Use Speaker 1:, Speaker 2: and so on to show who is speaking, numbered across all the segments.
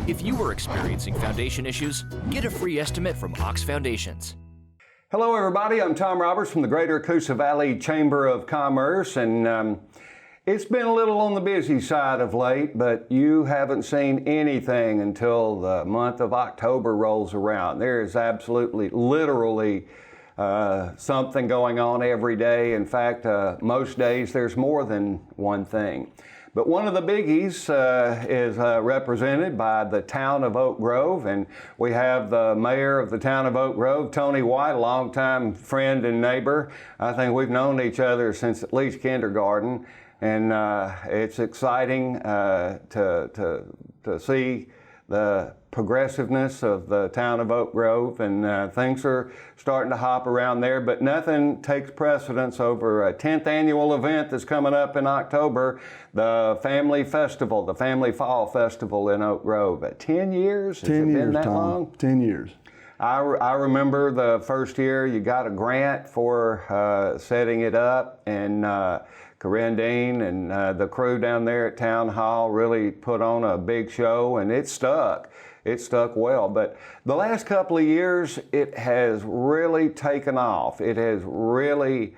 Speaker 1: If you are experiencing foundation issues, get a free estimate from Ox Foundations.
Speaker 2: Hello everybody, I'm Tom Roberts from the Greater Coosa Valley Chamber of Commerce, and it's been a little on the busy side of late, but you haven't seen anything until the month of October rolls around. There is absolutely, literally something going on every day. In fact, most days there's more than one thing. But one of the biggies is represented by the town of Oak Grove, and we have the mayor of the town of Oak Grove, Tony White, a longtime friend and neighbor. I think we've known each other since at least kindergarten, and it's exciting to see the progressiveness of the town of Oak Grove, and things are starting to hop around there, but nothing takes precedence over a 10th annual event that's coming up in October, the Family Festival, the Family Fall Festival in Oak Grove. 10 years?
Speaker 3: 10
Speaker 2: Has it
Speaker 3: years,
Speaker 2: been that
Speaker 3: Tom.
Speaker 2: long?
Speaker 3: 10 years.
Speaker 2: I remember the first year you got a grant for setting it up, and Corinne Dean and the crew down there at Town Hall really put on a big show, and it stuck. It stuck well. But the last couple of years, it has really taken off. It has really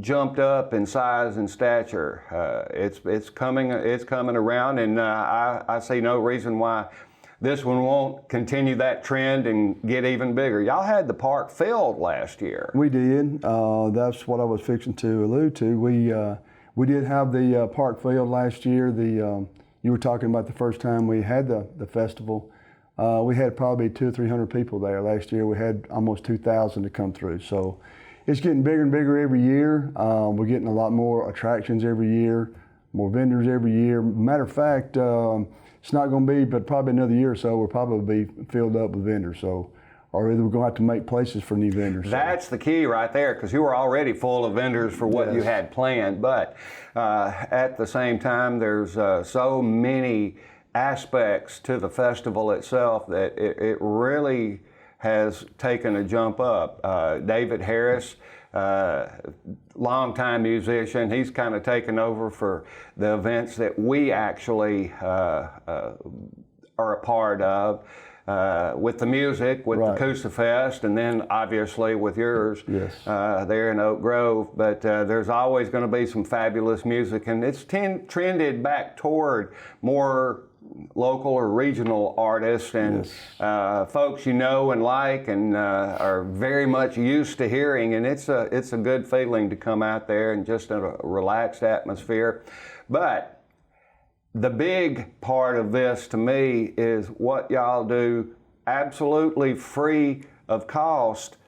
Speaker 2: jumped up in size and stature. It's coming around, and I see no reason why this one won't continue that trend and get even bigger. Y'all had the park filled last year.
Speaker 3: We did. That's what I was fixing to allude to. We did have the park filled last year. You were talking about the first time we had the festival. We had probably 200 or 300 people there last year. We had almost 2,000 to come through. So it's getting bigger and bigger every year. We're getting a lot more attractions every year, more vendors every year. Matter of fact, it's not going to be, but probably another year or so, we'll probably be filled up with vendors. So, or either we're going to have to make places for new vendors.
Speaker 2: That's the key right there, because you were already full of vendors for what you had planned. But at the same time, there's so many aspects to the festival itself that it really has taken a jump up. David Harris, longtime musician, he's kind of taken over for the events that we actually are a part of, with the music, with the Coosa Fest, and then obviously with yours there in Oak Grove. But there's always going to be some fabulous music, and it's trended back toward more local or regional artists and folks you know and like and are very much used to hearing, and it's a good feeling to come out there and just in a relaxed atmosphere. But the big part of this to me is what y'all do absolutely free of cost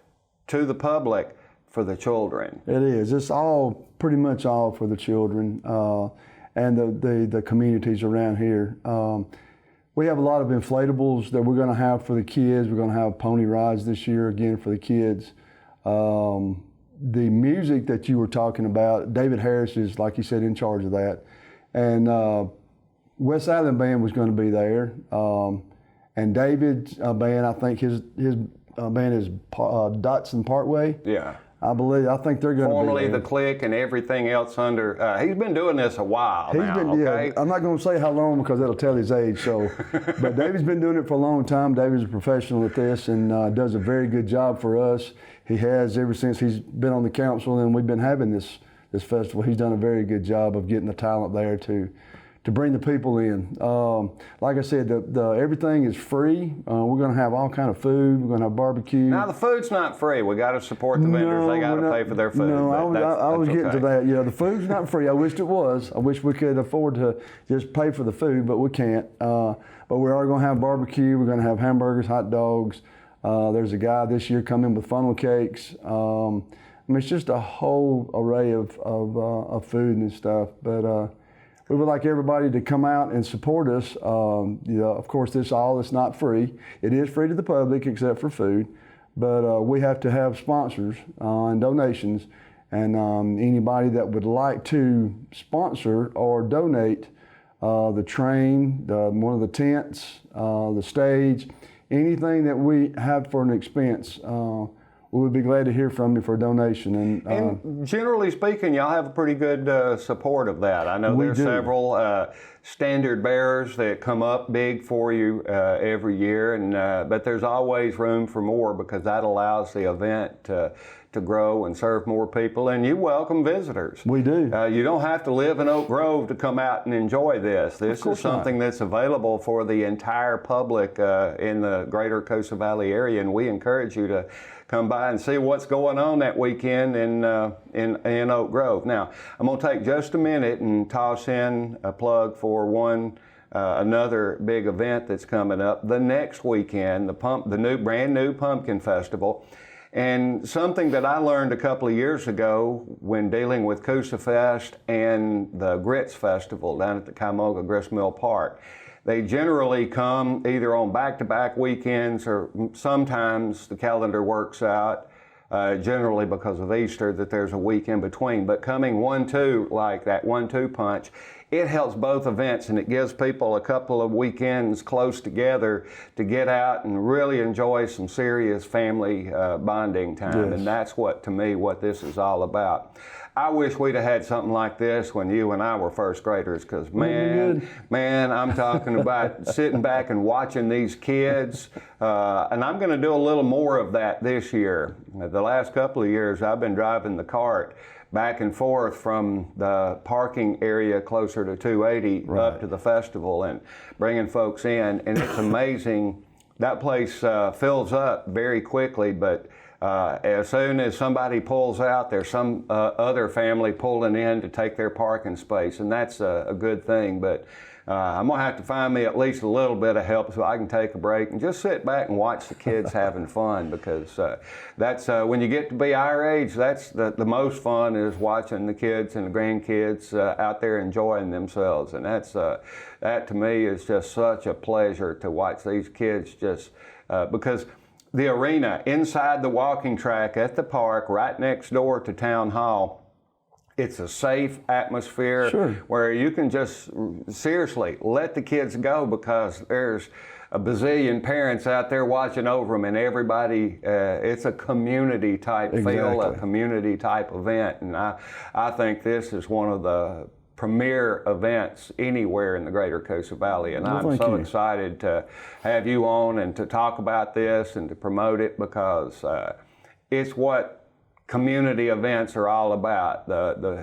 Speaker 2: to the public for the children.
Speaker 3: It is. It's all pretty much all for the children and the communities around here. We have a lot of inflatables that we're going to have for the kids. We're going to have pony rides this year again for the kids. The music that you were talking about, David Harris is, like you said, in charge of that. And West Island Band was going to be there. And David's band, I think his band is Dotson Parkway.
Speaker 2: Yeah.
Speaker 3: I think they're going to be
Speaker 2: formerly the Click and everything else under. He's been doing this a while now. Okay?
Speaker 3: I'm not going to say how long because that'll tell his age. So, but David's been doing it for a long time. David's a professional at this and does a very good job for us. He has ever since he's been on the council and we've been having this festival. He's done a very good job of getting the talent there to bring the people in. Like I said, everything is free. We're going to have all kind of food. We're going to have barbecue.
Speaker 2: Now the food's not free. We got to support the vendors. They got to pay for their food.
Speaker 3: No, I was getting to that. Yeah, the food's not free. I wished it was. I wish we could afford to just pay for the food, but we can't. But we are going to have barbecue. We're going to have hamburgers, hot dogs. There's a guy this year coming with funnel cakes. I mean, it's just a whole array of food and stuff. But we would like everybody to come out and support us. Of course, this is not free. It is free to the public except for food, but we have to have sponsors and donations. And anybody that would like to sponsor or donate the train, one of the tents, the stage, anything that we have for an expense, we would be glad to hear from you for a donation.
Speaker 2: And generally speaking, y'all have a pretty good support of that. I know there's several standard bearers that come up big for you every year, and but there's always room for more because that allows the event to grow and serve more people, and you welcome visitors.
Speaker 3: We do.
Speaker 2: You don't have to live in Oak Grove to come out and enjoy this. This is something that's available for the entire public in the greater Coosa Valley area, and we encourage you to come by and see what's going on that weekend in Oak Grove. Now, I'm going to take just a minute and toss in a plug for another big event that's coming up the next weekend, the brand new Pumpkin Festival. And something that I learned a couple of years ago when dealing with Coosa Fest and the Grits Festival down at the Cuyahoga Grist Mill Park. They generally come either on back-to-back weekends, or sometimes the calendar works out, generally because of Easter, that there's a week in between. But coming 1-2, like that 1-2 punch, it helps both events, and it gives people a couple of weekends close together to get out and really enjoy some serious family bonding time. Yes. And that's to me, what this is all about. I wish we'd have had something like this when you and I were first graders, because man, I'm talking about sitting back and watching these kids, and I'm going to do a little more of that this year. The last couple of years, I've been driving the cart back and forth from the parking area closer to 280 up to the festival and bringing folks in, and it's amazing. That place fills up very quickly, but as soon as somebody pulls out, there's some other family pulling in to take their parking space, and that's a good thing. But I'm going to have to find me at least a little bit of help so I can take a break and just sit back and watch the kids having fun, because that's when you get to be our age, that's the most fun, is watching the kids and the grandkids out there enjoying themselves. And that to me is just such a pleasure to watch these kids, just because the arena inside the walking track at the park right next door to Town Hall, it's a safe atmosphere where you can just seriously let the kids go, because there's a bazillion parents out there watching over them, and everybody, it's a community type feel, a community type event. And I think this is one of the premier events anywhere in the greater Coosa Valley, and I'm so excited to have you on and to talk about this and to promote it, because it's what community events are all about.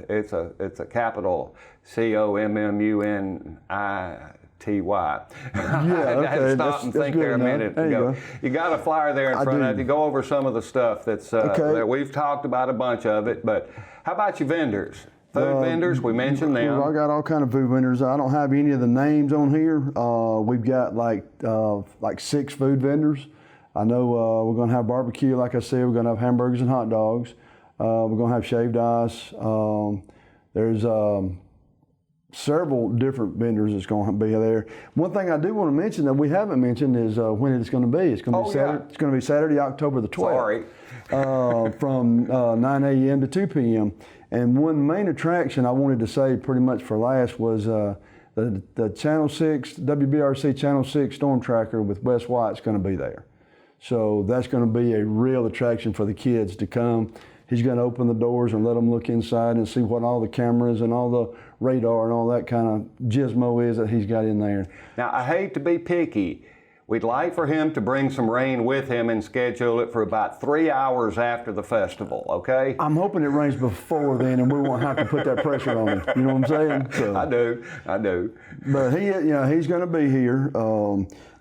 Speaker 2: It's a capital COMMUNITY. Yeah, I had to stop and think there a minute ago. You got a flyer there in front of you. Go over some of the stuff that we've talked about, a bunch of it, but how about your vendors? Food vendors, we mentioned them.
Speaker 3: I got all kind of food vendors. I don't have any of the names on here. We've got like 6 food vendors. I know we're going to have barbecue, like I said. We're going to have hamburgers and hot dogs. We're going to have shaved ice. There's several different vendors that's going to be there. One thing I do want to mention that we haven't mentioned is when it's going to be. It's going to be Saturday. It's going to be Saturday, October the 12th. From 9 a.m. to 2 p.m. And one main attraction I wanted to say pretty much for last was the Channel 6, WBRC Channel 6 Storm Tracker with Wes White's going to be there. So that's going to be a real attraction for the kids to come. He's going to open the doors and let them look inside and see what all the cameras and all the radar and all that kind of gizmo is that he's got in there.
Speaker 2: Now, I hate to be picky. We'd like for him to bring some rain with him and schedule it for about 3 hours after the festival, okay?
Speaker 3: I'm hoping it rains before then and we won't have to put that pressure on him. You know what I'm saying? So,
Speaker 2: I do.
Speaker 3: But he's going to be here.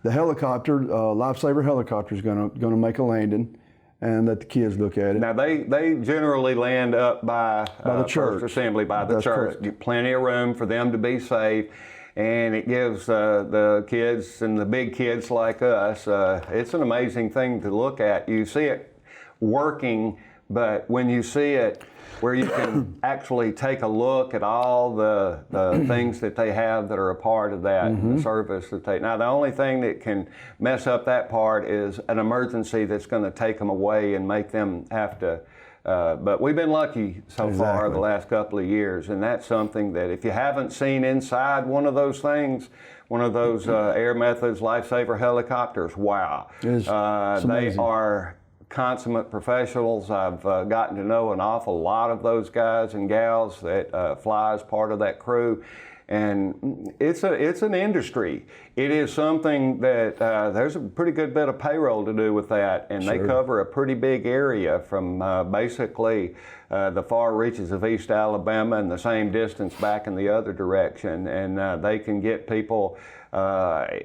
Speaker 3: The helicopter, Lifesaver helicopter, is going to make a landing and let the kids look at it.
Speaker 2: Now they generally land up by
Speaker 3: the church.
Speaker 2: First Assembly, by the church. Correct. Plenty of room for them to be safe. And it gives the kids and the big kids like us, it's an amazing thing to look at. You see it working, but when you see it where you can actually take a look at all the things that they have that are a part of that, and the service that they... Now, the only thing that can mess up that part is an emergency that's going to take them away and make them have to... but we've been lucky so far the last couple of years, and that's something that if you haven't seen inside one of those things, one of those Air Methods Lifesaver helicopters, wow. They are consummate professionals. I've gotten to know an awful lot of those guys and gals that fly as part of that crew. And it's an industry. It is something that there's a pretty good bit of payroll to do with that, and they cover a pretty big area from basically the far reaches of East Alabama and the same distance back in the other direction. And they can get people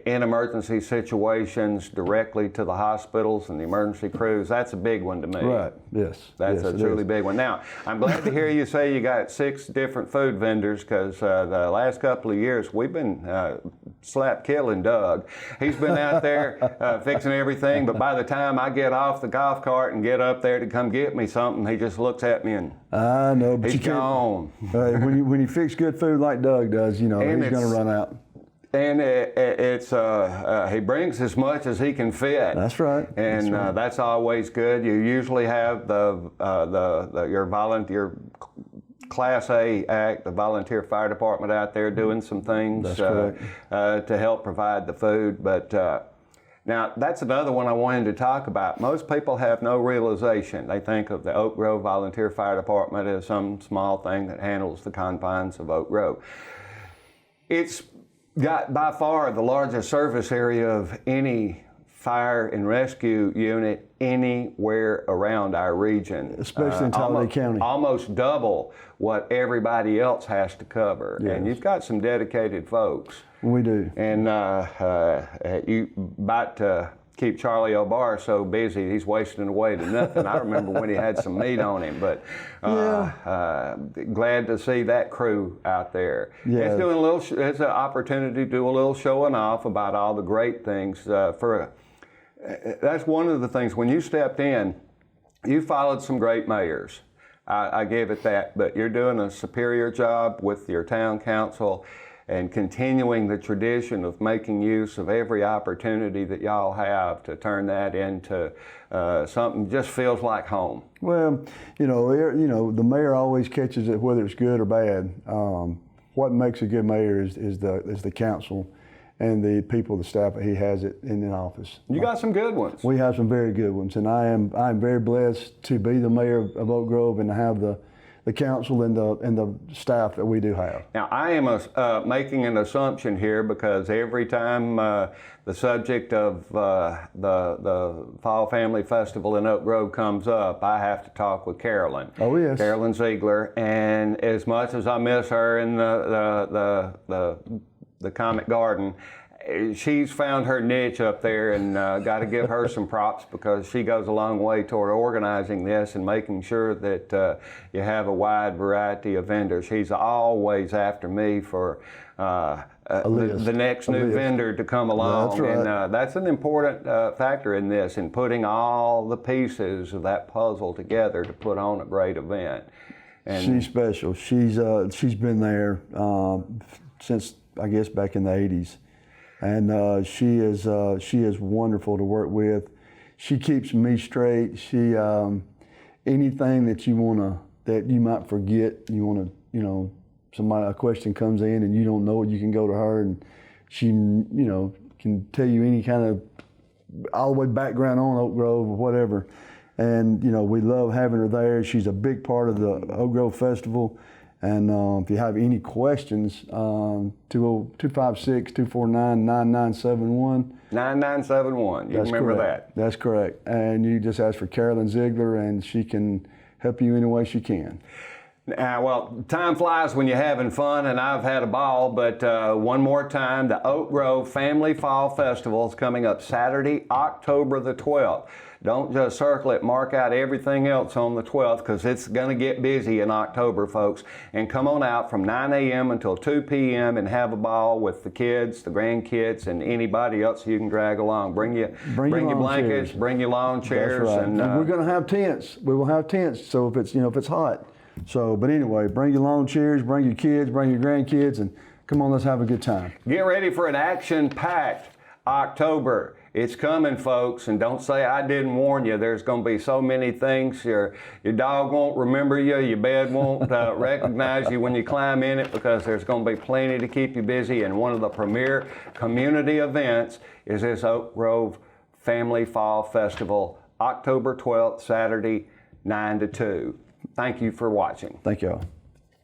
Speaker 2: in emergency situations directly to the hospitals and the emergency crews. That's a big one to me.
Speaker 3: Right, yes.
Speaker 2: That's a truly big one. Now, I'm glad to hear you say you got 6 different food vendors, because the last couple of years we've been slap killing Doug. He's been out there fixing everything, but by the time I get off the golf cart and get up there to come get me something, he just looks at me and
Speaker 3: I know, but
Speaker 2: he's
Speaker 3: you
Speaker 2: gone.
Speaker 3: When you fix good food like Doug does, he's going to run out.
Speaker 2: And he brings as much as he can fit.
Speaker 3: That's right.
Speaker 2: And that's always good. You usually have your volunteer Class A act, the volunteer fire department out there doing some things to help provide the food. But now that's another one I wanted to talk about. Most people have no realization. They think of the Oak Grove Volunteer Fire Department as some small thing that handles the confines of Oak Grove. It's got by far the largest service area of any fire and rescue unit anywhere around our region.
Speaker 3: Especially in Talladega County.
Speaker 2: Almost double what everybody else has to cover. Yes. And you've got some dedicated folks.
Speaker 3: We do.
Speaker 2: And you about to keep Charlie O'Barr so busy he's wasting away to nothing. I remember when he had some meat on him, but glad to see that crew out there. Yeah. It's doing it's an opportunity to do a little showing off about all the great things. That's one of the things, when you stepped in, you followed some great mayors. I give it that, but you're doing a superior job with your town council and continuing the tradition of making use of every opportunity that y'all have to turn that into something just feels like home.
Speaker 3: Well, the mayor always catches it whether it's good or bad. What makes a good mayor is the council and the people, the staff that he has in the office.
Speaker 2: You got some good ones.
Speaker 3: We have some very good ones, and I'm very blessed to be the mayor of Oak Grove and to have the council and the staff that we do have.
Speaker 2: Now, I am making an assumption here, because every time the subject of the Fall Family Festival in Oak Grove comes up, I have to talk with Carolyn.
Speaker 3: Oh, yes.
Speaker 2: Carolyn Ziegler, and as much as I miss her in the Comic Garden, she's found her niche up there, and got to give her some props, because she goes a long way toward organizing this and making sure that you have a wide variety of vendors. She's always after me for the next new vendor to come along.
Speaker 3: That's right.
Speaker 2: And that's an important factor in this, in putting all the pieces of that puzzle together to put on a great event. And
Speaker 3: she's special. She's been there since, I guess, back in the 80s. And she is wonderful to work with. She keeps me straight. She anything that you might forget, a question comes in and you don't know it, you can go to her, and she can tell you any kind of all the way background on Oak Grove or whatever. And we love having her there. She's a big part of the Oak Grove Festival. And if you have any questions, 256-249-9971.
Speaker 2: 9971, you remember that.
Speaker 3: That's correct. And you just ask for Carolyn Ziegler, and she can help you any way she can.
Speaker 2: Well, time flies when you're having fun, and I've had a ball, but one more time, the Oak Grove Family Fall Festival is coming up Saturday, October the 12th. Don't just circle it, mark out everything else on the 12th, because it's going to get busy in October, folks. And come on out from 9 a.m. until 2 p.m. and have a ball with the kids, the grandkids, and anybody else you can drag along. Bring your blankets, chairs. Bring your lawn chairs.
Speaker 3: That's right.
Speaker 2: And
Speaker 3: we're going to have tents. We will have tents, so if it's hot. So, but anyway, bring your lawn chairs, bring your kids, bring your grandkids, and come on, let's have a good time.
Speaker 2: Get ready for an action-packed October. It's coming, folks, and don't say I didn't warn you. There's going to be so many things. Your dog won't remember you. Your bed won't recognize you when you climb in it, because there's going to be plenty to keep you busy. And one of the premier community events is this Oak Grove Family Fall Festival, October 12th, Saturday, 9 to 2. Thank you for watching.
Speaker 3: Thank y'all.